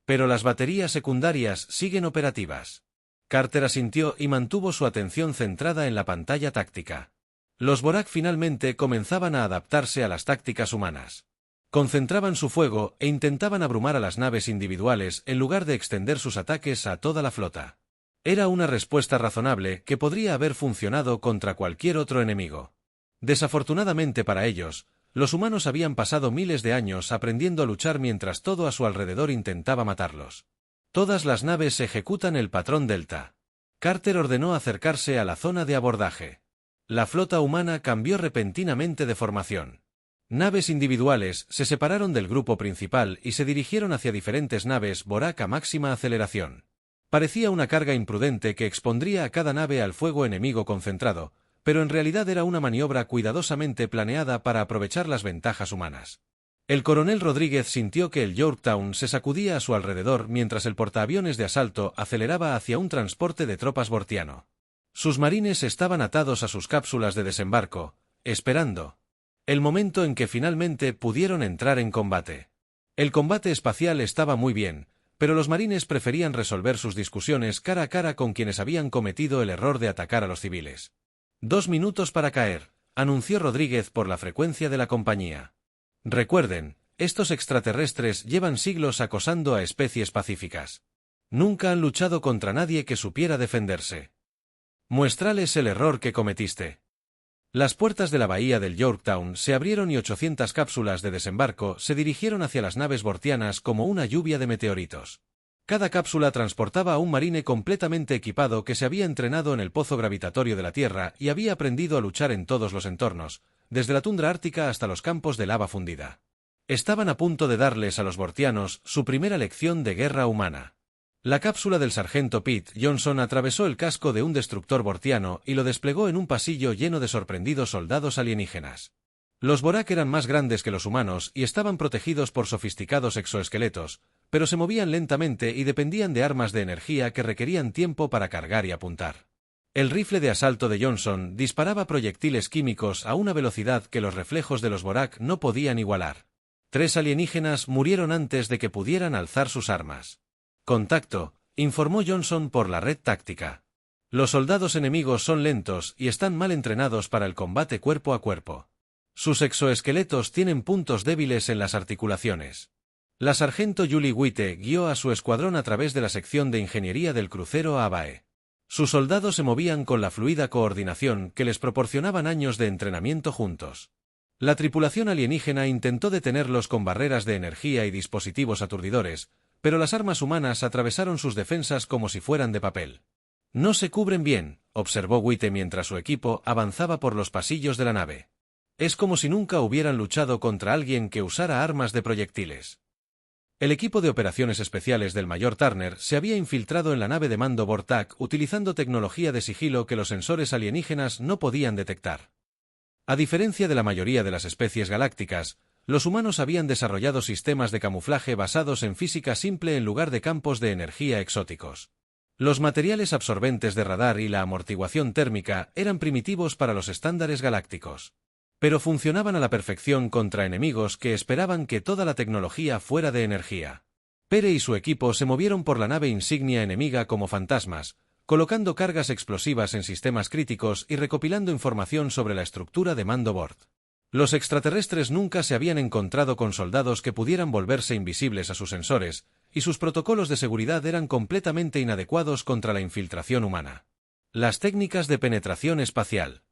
[SPEAKER 1] Pero las baterías secundarias siguen operativas. Carter asintió y mantuvo su atención centrada en la pantalla táctica. Los Borak finalmente comenzaban a adaptarse a las tácticas humanas. Concentraban su fuego e intentaban abrumar a las naves individuales en lugar de extender sus ataques a toda la flota. Era una respuesta razonable que podría haber funcionado contra cualquier otro enemigo. Desafortunadamente para ellos, los humanos habían pasado miles de años aprendiendo a luchar mientras todo a su alrededor intentaba matarlos. Todas las naves ejecutan el patrón Delta. Carter ordenó acercarse a la zona de abordaje. La flota humana cambió repentinamente de formación. Naves individuales se separaron del grupo principal y se dirigieron hacia diferentes naves Borak a máxima aceleración. Parecía una carga imprudente que expondría a cada nave al fuego enemigo concentrado, pero en realidad era una maniobra cuidadosamente planeada para aprovechar las ventajas humanas. El coronel Rodríguez sintió que el Yorktown se sacudía a su alrededor mientras el portaaviones de asalto aceleraba hacia un transporte de tropas bortiano. Sus marines estaban atados a sus cápsulas de desembarco, esperando el momento en que finalmente pudieron entrar en combate. El combate espacial estaba muy bien, pero los marines preferían resolver sus discusiones cara a cara con quienes habían cometido el error de atacar a los civiles. 2 minutos para caer, anunció Rodríguez por la frecuencia de la compañía. Recuerden, estos extraterrestres llevan siglos acosando a especies pacíficas. Nunca han luchado contra nadie que supiera defenderse. Muéstrales el error que cometiste. Las puertas de la bahía del Yorktown se abrieron y 800 cápsulas de desembarco se dirigieron hacia las naves bortianas como una lluvia de meteoritos. Cada cápsula transportaba a un marine completamente equipado que se había entrenado en el pozo gravitatorio de la Tierra y había aprendido a luchar en todos los entornos, desde la tundra ártica hasta los campos de lava fundida. Estaban a punto de darles a los bortianos su primera lección de guerra humana. La cápsula del sargento Pete Johnson atravesó el casco de un destructor bortiano y lo desplegó en un pasillo lleno de sorprendidos soldados alienígenas. Los Borak eran más grandes que los humanos y estaban protegidos por sofisticados exoesqueletos, pero se movían lentamente y dependían de armas de energía que requerían tiempo para cargar y apuntar. El rifle de asalto de Johnson disparaba proyectiles químicos a una velocidad que los reflejos de los Borak no podían igualar. 3 alienígenas murieron antes de que pudieran alzar sus armas. Contacto, informó Johnson por la red táctica. Los soldados enemigos son lentos y están mal entrenados para el combate cuerpo a cuerpo. Sus exoesqueletos tienen puntos débiles en las articulaciones. La sargento Julie Witte guió a su escuadrón a través de la sección de ingeniería del crucero Abae. Sus soldados se movían con la fluida coordinación que les proporcionaban años de entrenamiento juntos. La tripulación alienígena intentó detenerlos con barreras de energía y dispositivos aturdidores, pero las armas humanas atravesaron sus defensas como si fueran de papel. No se cubren bien, observó Witte mientras su equipo avanzaba por los pasillos de la nave. Es como si nunca hubieran luchado contra alguien que usara armas de proyectiles. El equipo de operaciones especiales del mayor Turner se había infiltrado en la nave de mando Vortak utilizando tecnología de sigilo que los sensores alienígenas no podían detectar. A diferencia de la mayoría de las especies galácticas, los humanos habían desarrollado sistemas de camuflaje basados en física simple en lugar de campos de energía exóticos. Los materiales absorbentes de radar y la amortiguación térmica eran primitivos para los estándares galácticos. Pero funcionaban a la perfección contra enemigos que esperaban que toda la tecnología fuera de energía. Pere y su equipo se movieron por la nave insignia enemiga como fantasmas, colocando cargas explosivas en sistemas críticos y recopilando información sobre la estructura de mando Bord. Los extraterrestres nunca se habían encontrado con soldados que pudieran volverse invisibles a sus sensores, y sus protocolos de seguridad eran completamente inadecuados contra la infiltración humana. Las técnicas de penetración espacial.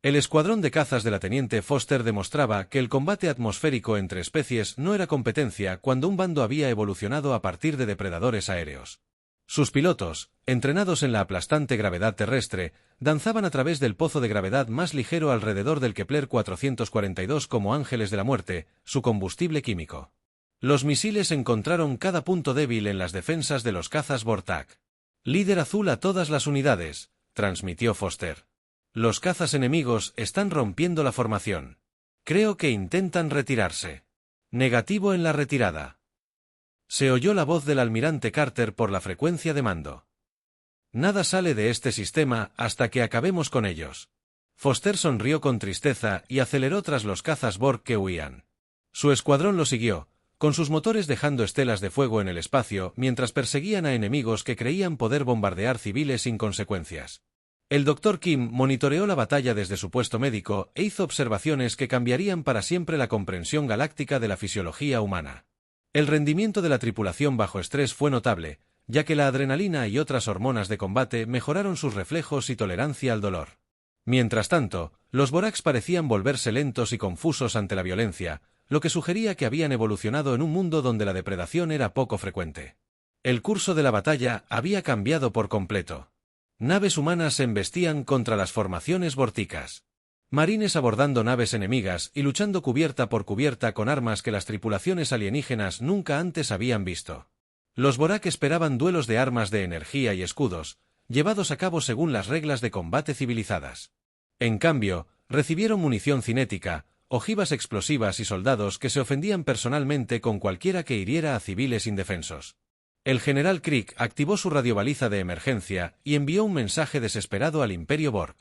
[SPEAKER 1] El escuadrón de cazas de la teniente Foster demostraba que el combate atmosférico entre especies no era competencia cuando un bando había evolucionado a partir de depredadores aéreos. Sus pilotos, entrenados en la aplastante gravedad terrestre, danzaban a través del pozo de gravedad más ligero alrededor del Kepler 442 como ángeles de la muerte, su combustible químico. Los misiles encontraron cada punto débil en las defensas de los cazas Vortak. Líder azul a todas las unidades, transmitió Foster. Los cazas enemigos están rompiendo la formación. Creo que intentan retirarse. Negativo en la retirada. Se oyó la voz del almirante Carter por la frecuencia de mando. Nada sale de este sistema hasta que acabemos con ellos. Foster sonrió con tristeza y aceleró tras los cazas Borg que huían. Su escuadrón lo siguió, con sus motores dejando estelas de fuego en el espacio mientras perseguían a enemigos que creían poder bombardear civiles sin consecuencias. El Dr. Kim monitoreó la batalla desde su puesto médico e hizo observaciones que cambiarían para siempre la comprensión galáctica de la fisiología humana. El rendimiento de la tripulación bajo estrés fue notable, ya que la adrenalina y otras hormonas de combate mejoraron sus reflejos y tolerancia al dolor. Mientras tanto, los Boraks parecían volverse lentos y confusos ante la violencia, lo que sugería que habían evolucionado en un mundo donde la depredación era poco frecuente. El curso de la batalla había cambiado por completo. Naves humanas se embestían contra las formaciones vorticas. Marines abordando naves enemigas y luchando cubierta por cubierta con armas que las tripulaciones alienígenas nunca antes habían visto. Los Borak esperaban duelos de armas de energía y escudos, llevados a cabo según las reglas de combate civilizadas. En cambio, recibieron munición cinética, ojivas explosivas y soldados que se ofendían personalmente con cualquiera que hiriera a civiles indefensos. El general Crick activó su radiobaliza de emergencia y envió un mensaje desesperado al Imperio Borg.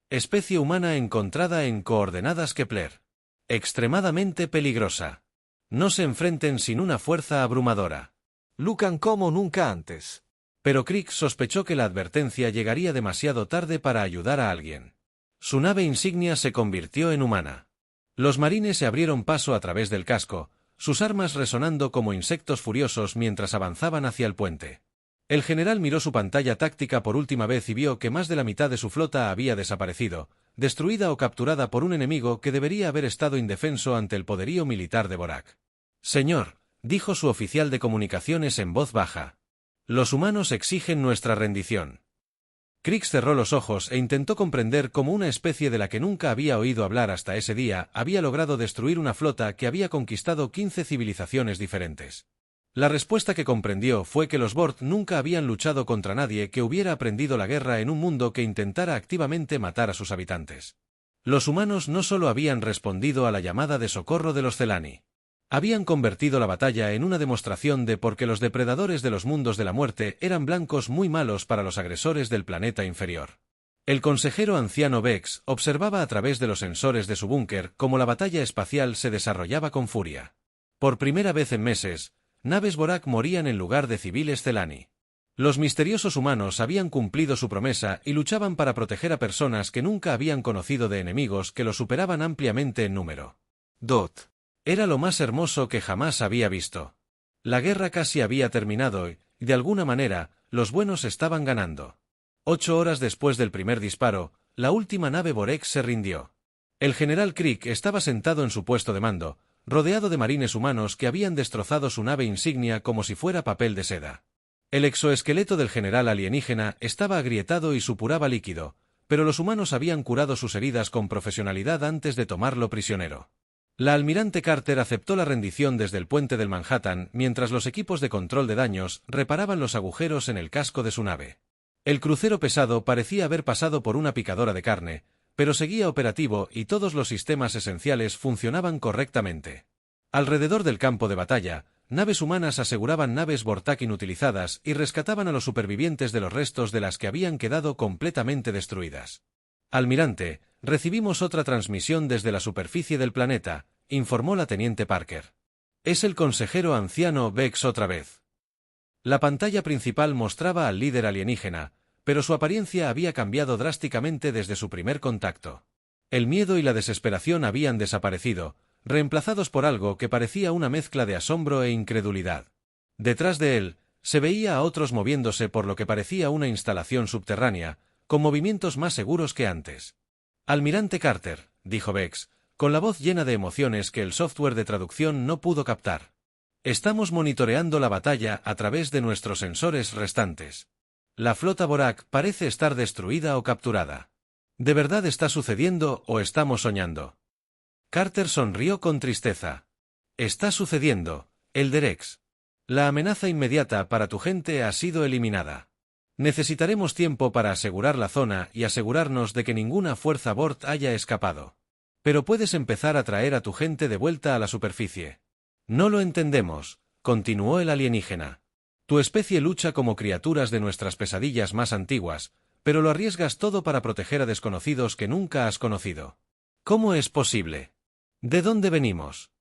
[SPEAKER 1] Especie humana encontrada en coordenadas Kepler. Extremadamente peligrosa. No se enfrenten sin una fuerza abrumadora.
[SPEAKER 2] Lucan como nunca antes.
[SPEAKER 1] Pero Crick sospechó que la advertencia llegaría demasiado tarde para ayudar a alguien. Su nave insignia se convirtió en humana. Los marines se abrieron paso a través del casco, sus armas resonando como insectos furiosos mientras avanzaban hacia el puente. El general miró su pantalla táctica por última vez y vio que más de la mitad de su flota había desaparecido, destruida o capturada por un enemigo que debería haber estado indefenso ante el poderío militar de Borak. «Señor», dijo su oficial de comunicaciones en voz baja, «los humanos exigen nuestra rendición». Crick cerró los ojos e intentó comprender cómo una especie de la que nunca había oído hablar hasta ese día había logrado destruir una flota que había conquistado 15 civilizaciones diferentes. La respuesta que comprendió fue que los Bort nunca habían luchado contra nadie que hubiera aprendido la guerra en un mundo que intentara activamente matar a sus habitantes. Los humanos no solo habían respondido a la llamada de socorro de los Celani. Habían convertido la batalla en una demostración de por qué los depredadores de los mundos de la muerte eran blancos muy malos para los agresores del planeta inferior. El consejero anciano Vex observaba a través de los sensores de su búnker cómo la batalla espacial se desarrollaba con furia. Por primera vez en meses, naves Borak morían en lugar de civiles Celani. Los misteriosos humanos habían cumplido su promesa y luchaban para proteger a personas que nunca habían conocido de enemigos que los superaban ampliamente en número. Dot. Era lo más hermoso que jamás había visto. La guerra casi había terminado y, de alguna manera, los buenos estaban ganando. 8 horas después del primer disparo, la última nave Borek se rindió. El general Crick estaba sentado en su puesto de mando, rodeado de marines humanos que habían destrozado su nave insignia como si fuera papel de seda. El exoesqueleto del general alienígena estaba agrietado y supuraba líquido, pero los humanos habían curado sus heridas con profesionalidad antes de tomarlo prisionero. La almirante Carter aceptó la rendición desde el puente del Manhattan mientras los equipos de control de daños reparaban los agujeros en el casco de su nave. El crucero pesado parecía haber pasado por una picadora de carne, pero seguía operativo y todos los sistemas esenciales funcionaban correctamente. Alrededor del campo de batalla, naves humanas aseguraban naves Vortak inutilizadas y rescataban a los supervivientes de los restos de las que habían quedado completamente destruidas. Almirante, recibimos otra transmisión desde la superficie del planeta, informó la teniente Parker. Es el consejero anciano Vex otra vez. La pantalla principal mostraba al líder alienígena, pero su apariencia había cambiado drásticamente desde su primer contacto. El miedo y la desesperación habían desaparecido, reemplazados por algo que parecía una mezcla de asombro e incredulidad. Detrás de él, se veía a otros moviéndose por lo que parecía una instalación subterránea, con movimientos más seguros que antes. Almirante Carter, dijo Vex, con la voz llena de emociones que el software de traducción no pudo captar. Estamos monitoreando la batalla a través de nuestros sensores restantes. La flota Borak parece estar destruida o capturada. ¿De verdad está sucediendo o estamos soñando? Carter sonrió con tristeza. Está sucediendo, Elderex. La amenaza inmediata para tu gente ha sido eliminada. Necesitaremos tiempo para asegurar la zona y asegurarnos de que ninguna fuerza Bort haya escapado. Pero puedes empezar a traer a tu gente de vuelta a la superficie. No lo entendemos, continuó el alienígena. Tu especie lucha como criaturas de nuestras pesadillas más antiguas, pero lo arriesgas todo para proteger a desconocidos que nunca has conocido. ¿Cómo es posible? ¿De dónde venimos?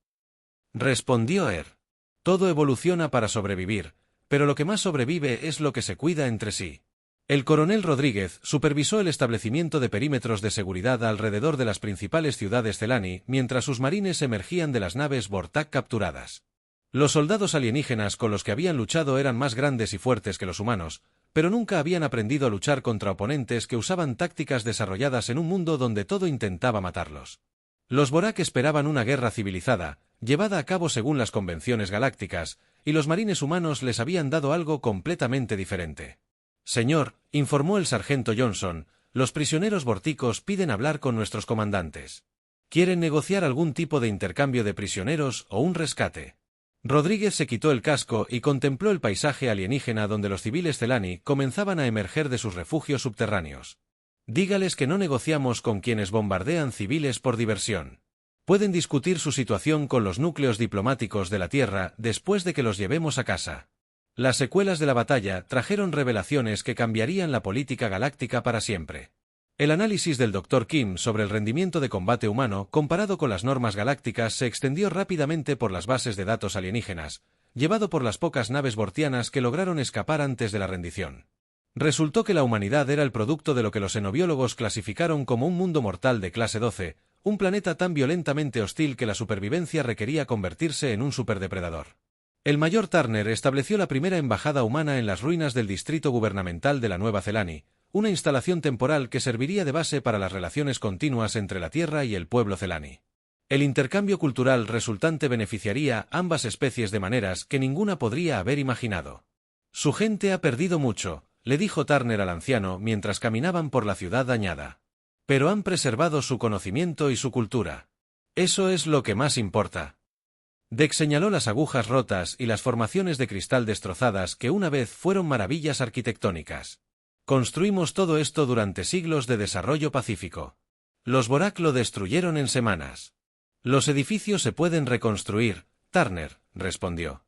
[SPEAKER 1] Respondió Er. Todo evoluciona para sobrevivir, pero lo que más sobrevive es lo que se cuida entre sí. El coronel Rodríguez supervisó el establecimiento de perímetros de seguridad alrededor de las principales ciudades Celani mientras sus marines emergían de las naves Vortak capturadas. Los soldados alienígenas con los que habían luchado eran más grandes y fuertes que los humanos, pero nunca habían aprendido a luchar contra oponentes que usaban tácticas desarrolladas en un mundo donde todo intentaba matarlos. Los Borak esperaban una guerra civilizada, llevada a cabo según las convenciones galácticas, y los marines humanos les habían dado algo completamente diferente. Señor, informó el sargento Johnson, los prisioneros vorticos piden hablar con nuestros comandantes. Quieren negociar algún tipo de intercambio de prisioneros o un rescate. Rodríguez se quitó el casco y contempló el paisaje alienígena donde los civiles Celani comenzaban a emerger de sus refugios subterráneos. Dígales que no negociamos con quienes bombardean civiles por diversión. Pueden discutir su situación con los núcleos diplomáticos de la Tierra después de que los llevemos a casa. Las secuelas de la batalla trajeron revelaciones que cambiarían la política galáctica para siempre. El análisis del Dr. Kim sobre el rendimiento de combate humano comparado con las normas galácticas se extendió rápidamente por las bases de datos alienígenas, llevado por las pocas naves bortianas que lograron escapar antes de la rendición. Resultó que la humanidad era el producto de lo que los xenobiólogos clasificaron como un mundo mortal de clase 12, un planeta tan violentamente hostil que la supervivencia requería convertirse en un superdepredador. El mayor Turner estableció la primera embajada humana en las ruinas del distrito gubernamental de la Nueva Celani, una instalación temporal que serviría de base para las relaciones continuas entre la Tierra y el pueblo Celani. El intercambio cultural resultante beneficiaría a ambas especies de maneras que ninguna podría haber imaginado. Su gente ha perdido mucho, le dijo Turner al anciano mientras caminaban por la ciudad dañada. Pero han preservado su conocimiento y su cultura. Eso es lo que más importa. Dex señaló las agujas rotas y las formaciones de cristal destrozadas que una vez fueron maravillas arquitectónicas. Construimos todo esto durante siglos de desarrollo pacífico. Los Vorak lo destruyeron en semanas. Los edificios se pueden reconstruir, Turner, respondió.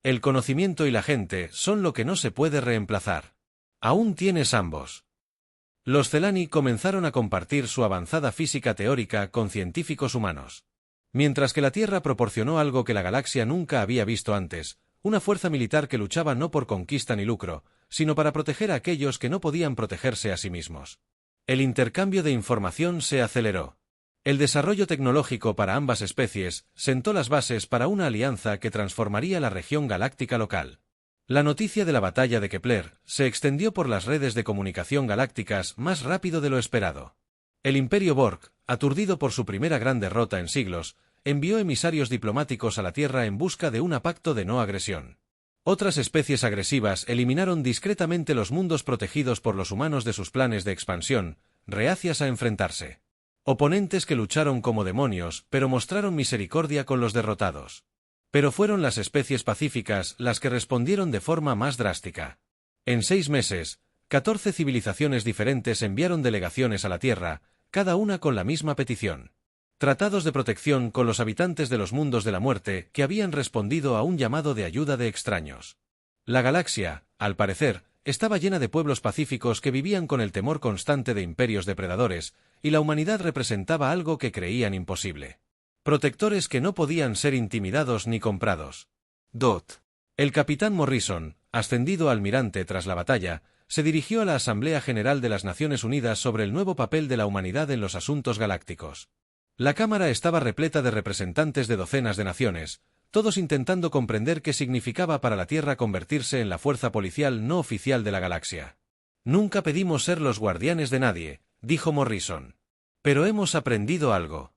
[SPEAKER 1] El conocimiento y la gente son lo que no se puede reemplazar. Aún tienes ambos. Los Celani comenzaron a compartir su avanzada física teórica con científicos humanos. Mientras que la Tierra proporcionó algo que la galaxia nunca había visto antes, una fuerza militar que luchaba no por conquista ni lucro, sino para proteger a aquellos que no podían protegerse a sí mismos. El intercambio de información se aceleró. El desarrollo tecnológico para ambas especies sentó las bases para una alianza que transformaría la región galáctica local. La noticia de la batalla de Kepler se extendió por las redes de comunicación galácticas más rápido de lo esperado. El Imperio Borg, aturdido por su primera gran derrota en siglos, envió emisarios diplomáticos a la Tierra en busca de un pacto de no agresión. Otras especies agresivas eliminaron discretamente los mundos protegidos por los humanos de sus planes de expansión, reacias a enfrentarse. Oponentes que lucharon como demonios, pero mostraron misericordia con los derrotados. Pero fueron las especies pacíficas las que respondieron de forma más drástica. En 6 meses, 14 civilizaciones diferentes enviaron delegaciones a la Tierra, cada una con la misma petición. Tratados de protección con los habitantes de los mundos de la muerte que habían respondido a un llamado de ayuda de extraños. La galaxia, al parecer, estaba llena de pueblos pacíficos que vivían con el temor constante de imperios depredadores, y la humanidad representaba algo que creían imposible. Protectores que no podían ser intimidados ni comprados. El capitán Morrison, ascendido a almirante tras la batalla, se dirigió a la Asamblea General de las Naciones Unidas sobre el nuevo papel de la humanidad en los asuntos galácticos. La Cámara estaba repleta de representantes de docenas de naciones, todos intentando comprender qué significaba para la Tierra convertirse en la fuerza policial no oficial de la galaxia. Nunca pedimos ser los guardianes de nadie, dijo Morrison. Pero hemos aprendido algo.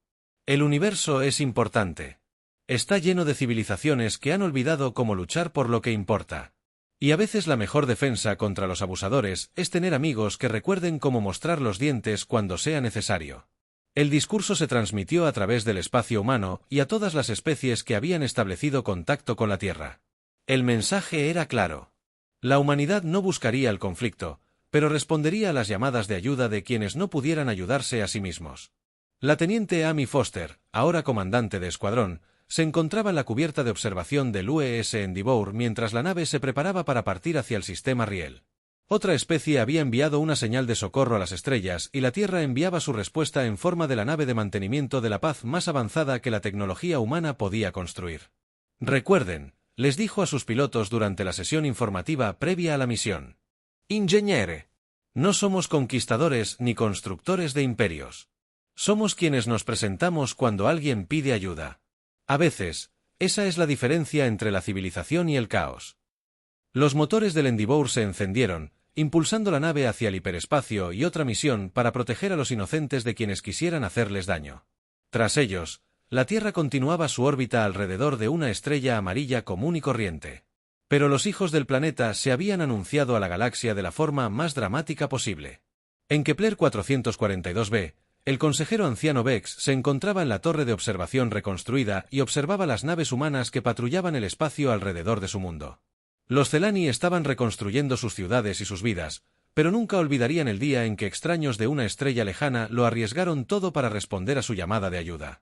[SPEAKER 1] El universo es importante. Está lleno de civilizaciones que han olvidado cómo luchar por lo que importa. Y a veces la mejor defensa contra los abusadores es tener amigos que recuerden cómo mostrar los dientes cuando sea necesario. El discurso se transmitió a través del espacio humano y a todas las especies que habían establecido contacto con la Tierra. El mensaje era claro. La humanidad no buscaría el conflicto, pero respondería a las llamadas de ayuda de quienes no pudieran ayudarse a sí mismos. La teniente Amy Foster, ahora comandante de escuadrón, se encontraba en la cubierta de observación del UES Endeavour mientras la nave se preparaba para partir hacia el sistema Riel. Otra especie había enviado una señal de socorro a las estrellas y la Tierra enviaba su respuesta en forma de la nave de mantenimiento de la paz más avanzada que la tecnología humana podía construir. Recuerden, les dijo a sus pilotos durante la sesión informativa previa a la misión. Ingegnere. No somos conquistadores ni constructores de imperios. Somos quienes nos presentamos cuando alguien pide ayuda. A veces, esa es la diferencia entre la civilización y el caos. Los motores del Endeavour se encendieron, impulsando la nave hacia el hiperespacio y otra misión para proteger a los inocentes de quienes quisieran hacerles daño. Tras ellos, la Tierra continuaba su órbita alrededor de una estrella amarilla común y corriente. Pero los hijos del planeta se habían anunciado a la galaxia de la forma más dramática posible. En Kepler 442b, el consejero anciano Vex se encontraba en la torre de observación reconstruida y observaba las naves humanas que patrullaban el espacio alrededor de su mundo. Los Celani estaban reconstruyendo sus ciudades y sus vidas, pero nunca olvidarían el día en que extraños de una estrella lejana lo arriesgaron todo para responder a su llamada de ayuda.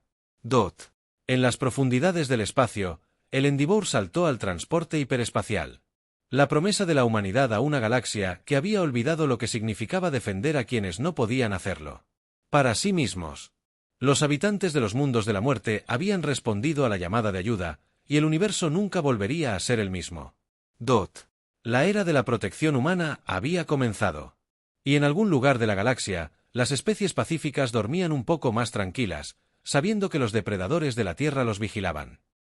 [SPEAKER 1] En las profundidades del espacio, el Endeavour saltó al transporte hiperespacial. La promesa de la humanidad a una galaxia que había olvidado lo que significaba defender a quienes no podían hacerlo. Para sí mismos. Los habitantes de los mundos de la muerte habían respondido a la llamada de ayuda, y el universo nunca volvería a ser el mismo. La era de la protección humana había comenzado. Y en algún lugar de la galaxia, las especies pacíficas dormían un poco más tranquilas, sabiendo que los depredadores de la Tierra los vigilaban.